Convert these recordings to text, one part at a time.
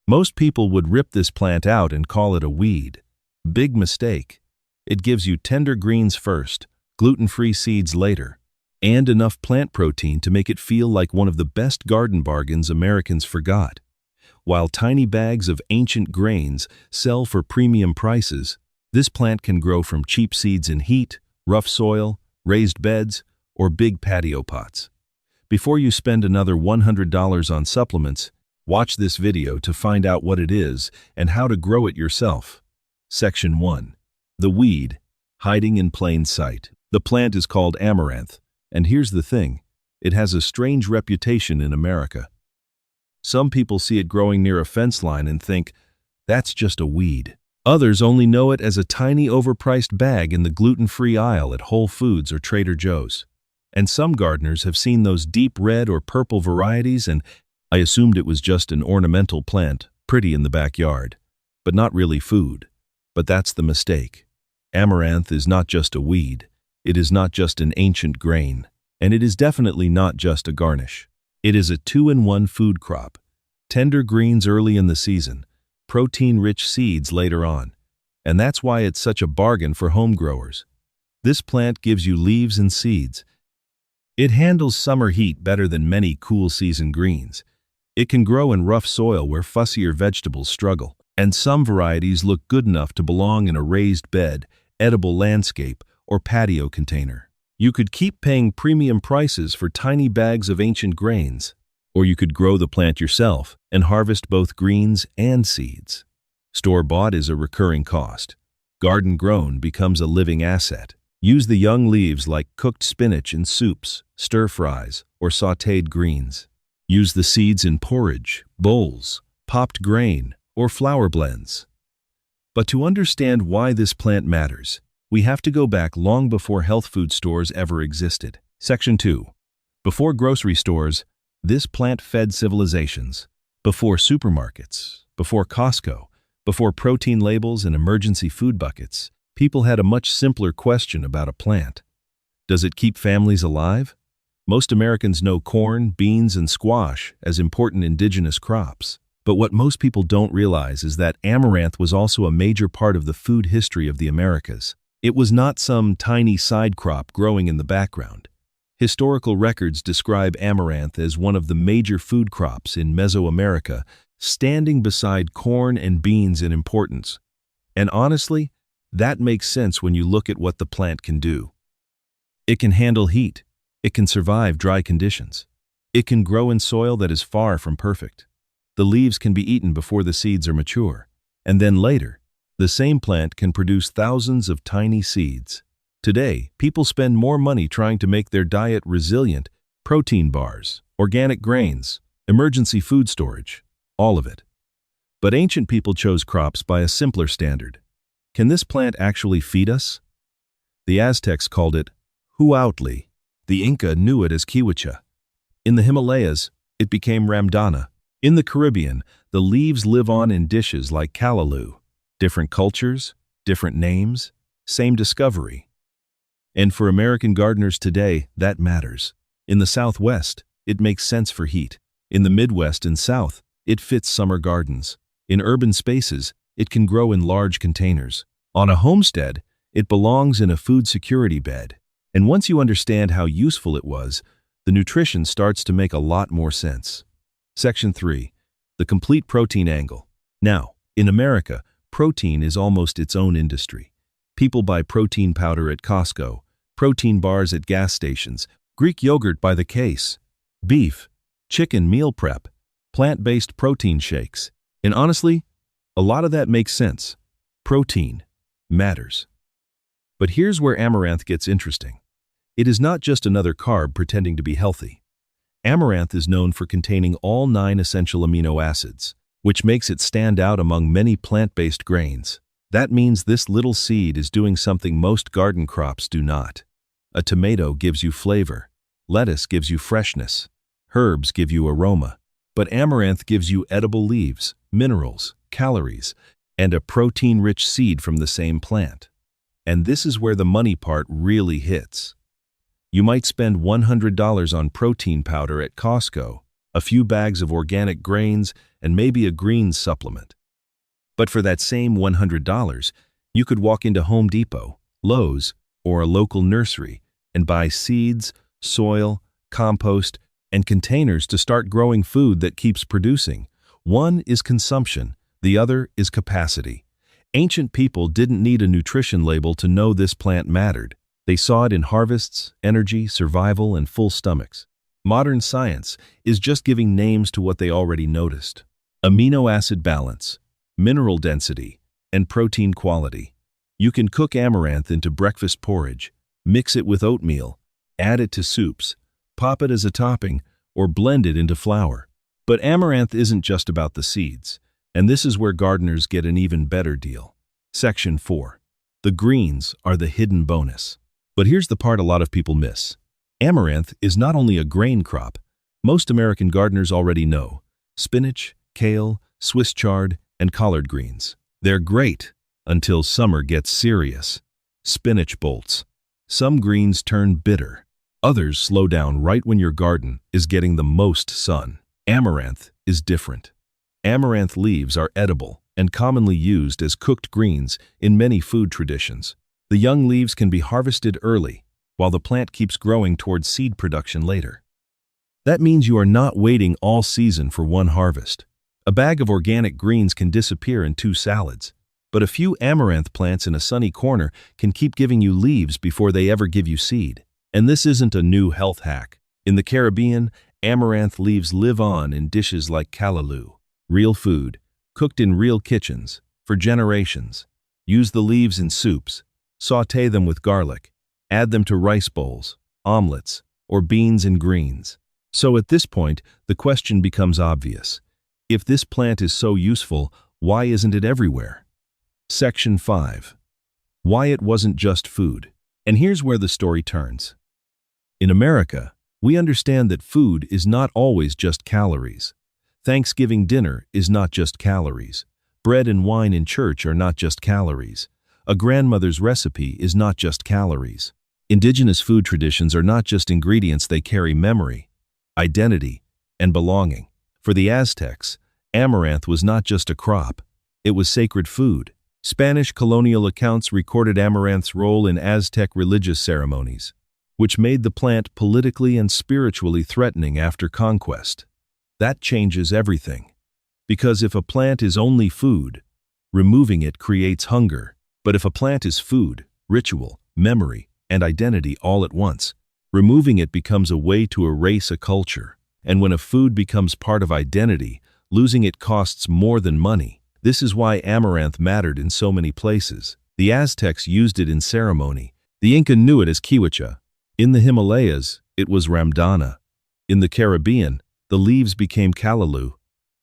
Most people would rip this plant out and call it a weed. Big mistake. It gives you tender greens first, gluten-free seeds later, and enough plant protein to make it feel like one of the best garden bargains Americans forgot. While tiny bags of ancient grains sell for premium prices, this plant can grow from cheap seeds in heat, rough soil, raised beds, or big patio pots. Before you spend another $100 on supplements, watch this video to find out what it is and how to grow it yourself. Section 1. The weed, hiding in plain sight. The plant is called amaranth, and here's the thing, it has a strange reputation in America. Some people see it growing near a fence line and think, that's just a weed. Others only know it as a tiny overpriced bag in the gluten-free aisle at Whole Foods or Trader Joe's. And some gardeners have seen those deep red or purple varieties, and I assumed it was just an ornamental plant, pretty in the backyard, but not really food. But that's the mistake. Amaranth is not just a weed. It is not just an ancient grain. And it is definitely not just a garnish. It is a two-in-one food crop. Tender greens early in the season, protein-rich seeds later on. And that's why it's such a bargain for home growers. This plant gives you leaves and seeds. It handles summer heat better than many cool season greens. It can grow in rough soil where fussier vegetables struggle. And some varieties look good enough to belong in a raised bed, edible landscape, or patio container. You could keep paying premium prices for tiny bags of ancient grains, or you could grow the plant yourself and harvest both greens and seeds. Store-bought is a recurring cost. Garden-grown becomes a living asset. Use the young leaves like cooked spinach in soups, stir-fries, or sautéed greens. Use the seeds in porridge, bowls, popped grain, or flour blends. But to understand why this plant matters, we have to go back long before health food stores ever existed. Section 2. Before grocery stores, this plant fed civilizations. Before supermarkets, before Costco, before protein labels and emergency food buckets, people had a much simpler question about a plant. Does it keep families alive? Most Americans know corn, beans, and squash as important indigenous crops. But what most people don't realize is that amaranth was also a major part of the food history of the Americas. It was not some tiny side crop growing in the background. Historical records describe amaranth as one of the major food crops in Mesoamerica, standing beside corn and beans in importance. And honestly, that makes sense when you look at what the plant can do. It can handle heat. It can survive dry conditions. It can grow in soil that is far from perfect. The leaves can be eaten before the seeds are mature. And then later, the same plant can produce thousands of tiny seeds. Today, people spend more money trying to make their diet resilient, protein bars, organic grains, emergency food storage, all of it. But ancient people chose crops by a simpler standard. Can this plant actually feed us? The Aztecs called it huautli. The Inca knew it as kiwicha. In the Himalayas, it became ramdana. In the Caribbean, the leaves live on in dishes like callaloo. Different cultures, different names, same discovery. And for American gardeners today, that matters. In the Southwest, it makes sense for heat. In the Midwest and South, it fits summer gardens. In urban spaces, it can grow in large containers. On a homestead, it belongs in a food security bed. And once you understand how useful it was, the nutrition starts to make a lot more sense. Section 3. The complete protein angle. Now, in America, protein is almost its own industry. People buy protein powder at Costco, protein bars at gas stations, Greek yogurt by the case, beef, chicken meal prep, plant-based protein shakes. And honestly, a lot of that makes sense. Protein matters. But here's where amaranth gets interesting. It is not just another carb pretending to be healthy. Amaranth is known for containing all 9 essential amino acids, which makes it stand out among many plant-based grains. That means this little seed is doing something most garden crops do not. A tomato gives you flavor. Lettuce gives you freshness. Herbs give you aroma. But amaranth gives you edible leaves, minerals, calories, and a protein-rich seed from the same plant. And this is where the money part really hits. You might spend $100 on protein powder at Costco, a few bags of organic grains, and maybe a greens supplement. But for that same $100, you could walk into Home Depot, Lowe's, or a local nursery and buy seeds, soil, compost, and containers to start growing food that keeps producing. One is consumption, the other is capacity. Ancient people didn't need a nutrition label to know this plant mattered. They saw it in harvests, energy, survival, and full stomachs. Modern science is just giving names to what they already noticed. Amino acid balance, mineral density, and protein quality. You can cook amaranth into breakfast porridge, mix it with oatmeal, add it to soups, pop it as a topping, or blend it into flour. But amaranth isn't just about the seeds, and this is where gardeners get an even better deal. Section 4. The greens are the hidden bonus. But here's the part a lot of people miss. Amaranth is not only a grain crop. Most American gardeners already know spinach, kale, Swiss chard, and collard greens. They're great until summer gets serious. Spinach bolts. Some greens turn bitter. Others slow down right when your garden is getting the most sun. Amaranth is different. Amaranth leaves are edible and commonly used as cooked greens in many food traditions. The young leaves can be harvested early, while the plant keeps growing towards seed production later. That means you are not waiting all season for one harvest. A bag of organic greens can disappear in 2 salads, but a few amaranth plants in a sunny corner can keep giving you leaves before they ever give you seed. And this isn't a new health hack. In the Caribbean, amaranth leaves live on in dishes like callaloo, real food, cooked in real kitchens, for generations. Use the leaves in soups, sauté them with garlic, add them to rice bowls, omelets, or beans and greens. So at this point, the question becomes obvious. If this plant is so useful, why isn't it everywhere? Section 5. Why it wasn't just food. And here's where the story turns. In America, we understand that food is not always just calories. Thanksgiving dinner is not just calories. Bread and wine in church are not just calories. A grandmother's recipe is not just calories. Indigenous food traditions are not just ingredients, they carry memory, identity, and belonging. For the Aztecs, amaranth was not just a crop, it was sacred food. Spanish colonial accounts recorded amaranth's role in Aztec religious ceremonies, which made the plant politically and spiritually threatening after conquest. That changes everything. Because if a plant is only food, removing it creates hunger. But if a plant is food, ritual, memory, and identity all at once, removing it becomes a way to erase a culture. And when a food becomes part of identity, losing it costs more than money. This is why amaranth mattered in so many places. The Aztecs used it in ceremony. The Inca knew it as kiwicha. In the Himalayas, it was ramdana. In the Caribbean, the leaves became callaloo.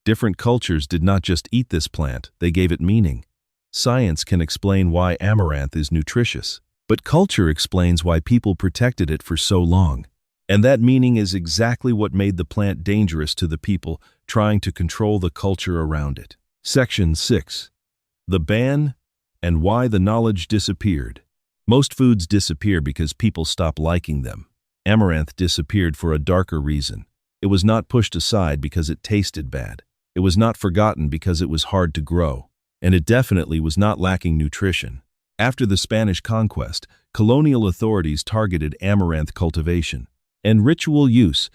Different cultures did not just eat this plant, they gave it meaning. Science can explain why amaranth is nutritious, but culture explains why people protected it for so long. And that meaning is exactly what made the plant dangerous to the people trying to control the culture around it. Section 6. The ban and why the knowledge disappeared. Most foods disappear because people stop liking them. Amaranth disappeared for a darker reason. It was not pushed aside because it tasted bad. It was not forgotten because it was hard to grow. And it definitely was not lacking nutrition. After the Spanish conquest, colonial authorities targeted amaranth cultivation and ritual use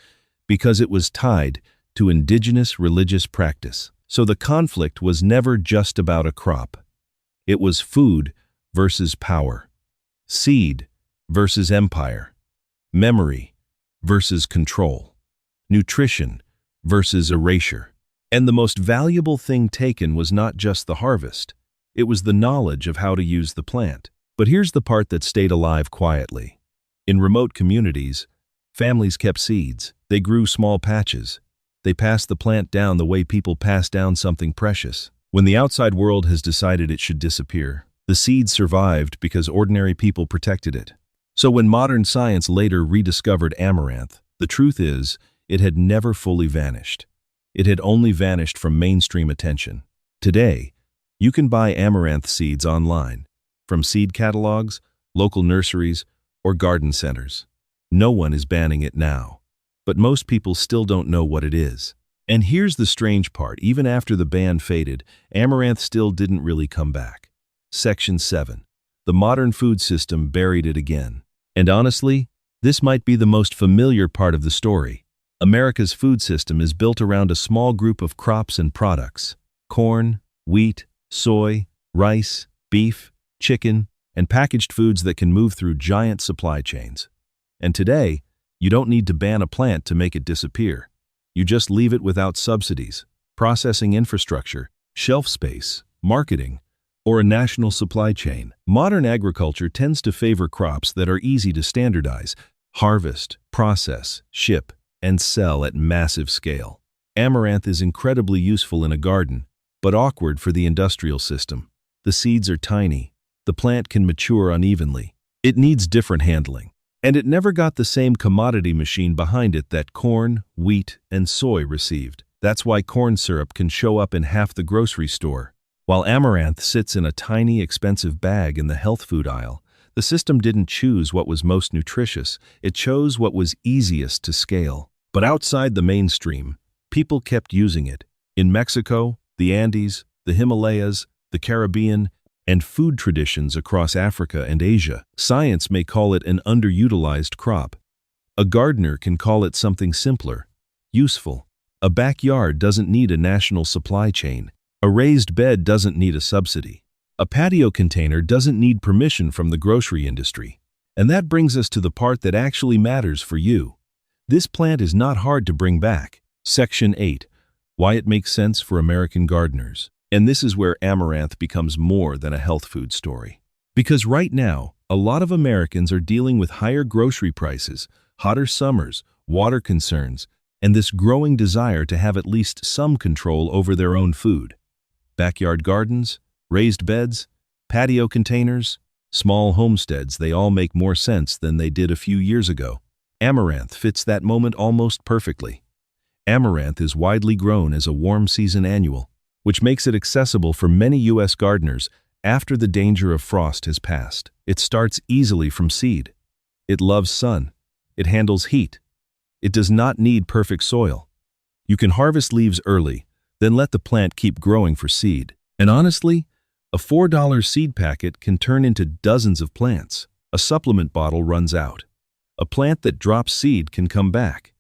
because it was tied to indigenous religious practice. So the conflict was never just about a crop. It was food versus power, seed versus empire, memory versus control, nutrition versus erasure. And the most valuable thing taken was not just the harvest, it was the knowledge of how to use the plant. But here's the part that stayed alive quietly. In remote communities, families kept seeds. They grew small patches. They passed the plant down the way people pass down something precious. When the outside world has decided it should disappear, the seed survived because ordinary people protected it. So when modern science later rediscovered amaranth, the truth is, it had never fully vanished. It had only vanished from mainstream attention. Today, you can buy amaranth seeds online, from seed catalogs, local nurseries, or garden centers. No one is banning it now, but most people still don't know what it is. And here's the strange part. Even after the ban faded, amaranth still didn't really come back. Section 7. The modern food system buried it again. And honestly, this might be the most familiar part of the story. America's food system is built around a small group of crops and products: corn, wheat, soy, rice, beef, chicken, and packaged foods that can move through giant supply chains. And today, you don't need to ban a plant to make it disappear. You just leave it without subsidies, processing infrastructure, shelf space, marketing, or a national supply chain. Modern agriculture tends to favor crops that are easy to standardize, harvest, process, ship, and sell at massive scale. Amaranth is incredibly useful in a garden, but awkward for the industrial system. The seeds are tiny. The plant can mature unevenly. It needs different handling. And it never got the same commodity machine behind it that corn, wheat, and soy received. That's why corn syrup can show up in half the grocery store, while amaranth sits in a tiny, expensive bag in the health food aisle. The system didn't choose what was most nutritious. It chose what was easiest to scale. But outside the mainstream, people kept using it. In Mexico, the Andes, the Himalayas, the Caribbean, and food traditions across Africa and Asia, science may call it an underutilized crop. A gardener can call it something simpler, useful. A backyard doesn't need a national supply chain. A raised bed doesn't need a subsidy. A patio container doesn't need permission from the grocery industry. And that brings us to the part that actually matters for you. This plant is not hard to bring back. Section 8. Why it makes sense for American gardeners. And this is where amaranth becomes more than a health food story. Because right now, a lot of Americans are dealing with higher grocery prices, hotter summers, water concerns, and this growing desire to have at least some control over their own food. Backyard gardens, raised beds, patio containers, small homesteads, they all make more sense than they did a few years ago. Amaranth fits that moment almost perfectly. Amaranth is widely grown as a warm season annual, which makes it accessible for many U.S. gardeners after the danger of frost has passed. It starts easily from seed. It loves sun. It handles heat. It does not need perfect soil. You can harvest leaves early, then let the plant keep growing for seed. And honestly, a $4 seed packet can turn into dozens of plants. A supplement bottle runs out. A plant that drops seed can come back.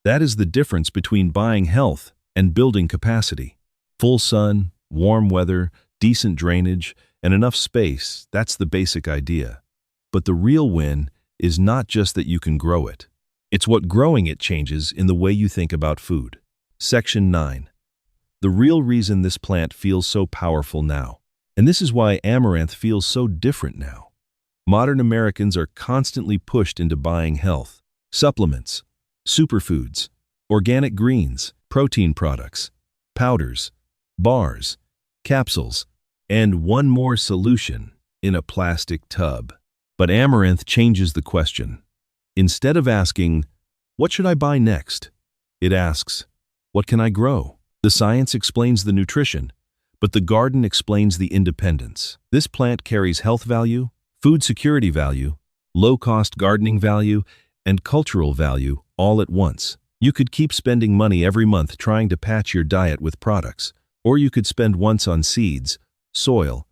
That is the difference between buying health and building capacity. Full sun, warm weather, decent drainage, and enough space, that's the basic idea. But the real win is not just that you can grow it. It's what growing it changes in the way you think about food. Section 9. The real reason this plant feels so powerful now. And this is why amaranth feels so different now. Modern Americans are constantly pushed into buying health, supplements, superfoods, organic greens, protein products, powders, bars, capsules, and one more solution in a plastic tub. But amaranth changes the question. Instead of asking, "What should I buy next?" it asks, "What can I grow?" The science explains the nutrition, but the garden explains the independence. This plant carries health value, food security value, low-cost gardening value, and cultural value all at once. You could keep spending money every month trying to patch your diet with products, or you could spend once on seeds, soil,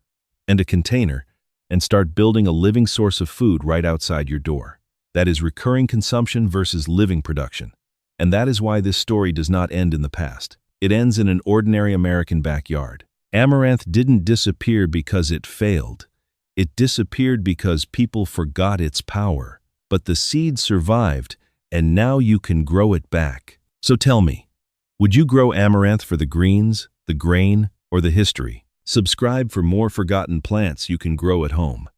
and a container and start building a living source of food right outside your door. That is recurring consumption versus living production. And that is why this story does not end in the past. It ends in an ordinary American backyard. Amaranth didn't disappear because it failed. It disappeared because people forgot its power. But the seed survived, and now you can grow it back. So tell me, would you grow amaranth for the greens, the grain, or the history? Subscribe for more forgotten plants you can grow at home.